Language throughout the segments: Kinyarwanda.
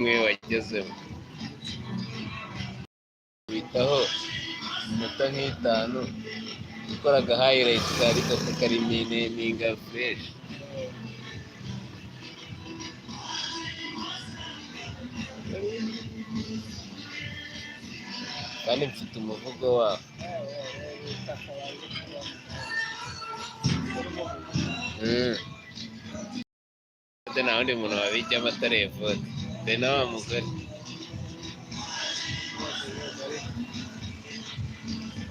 mwe wagezemo bitaho iminota nk'itanu ukoraga highlights ariko kakariminga fresh kandi mfite umuvugo wawo nta wundi muntu wabijyamo atari Evode dore na wa mugore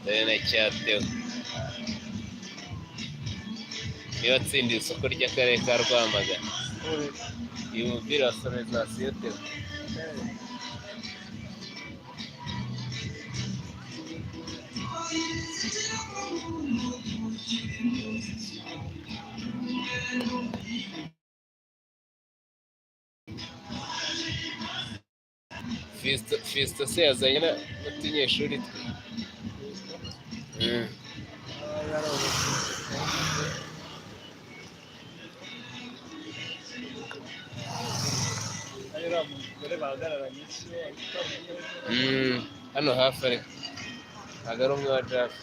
dore na Cyatewe niba atsindiye isoko ry'akarere ka Rwamagana iyi mupira wa sonorizasiyo Theo Fisto se yazanye n'utunyeshuri twe hano hafi ariko ntabwo ari umwe wa Jafi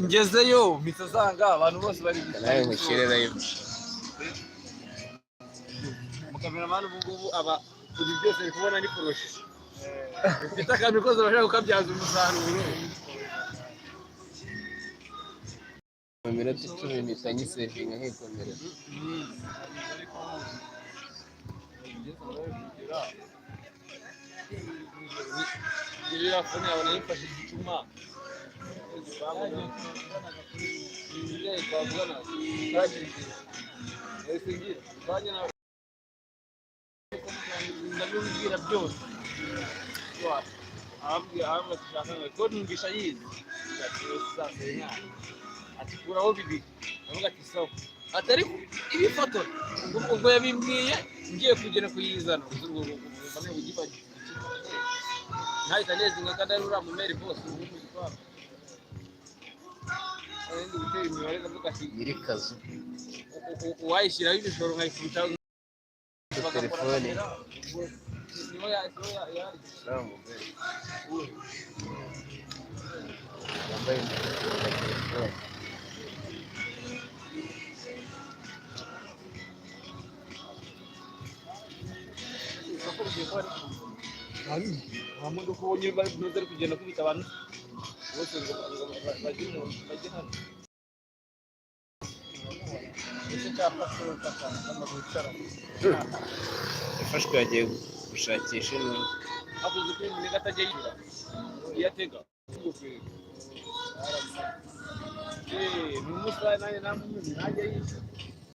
ngezeyo mpita nsanga abantu bose bari nawe mushyirirayo umukameramani ubu ngubu aba ibi byose ari kubona ni poroshe ufite akantu kose bashaka kukabyaza umusaruro mu minota 10 mpita nyisevinga nkikomerera iriya fone yawe nayifashe igicuma ndabibwira byose arambwira dushaka ko numvisha yize ati kuraho bibiri ndavuga ati sawa atari ibi foto ubwo yabimbwiye ngiye kugera kuyizana ntahita nezinga kandi ari uriya mumeri bose nyiri kazu uwayishyiraho ibishoro nkayikubita telefone yambaye telefone modoka ubonye bari kugenda kubita abantu bose ngo bajye hano yafashwe yagiye gushakisha intumwa habuze ko umuntu atajya yibura iyo atega ni umusore nanjye namuzi ntajya yibura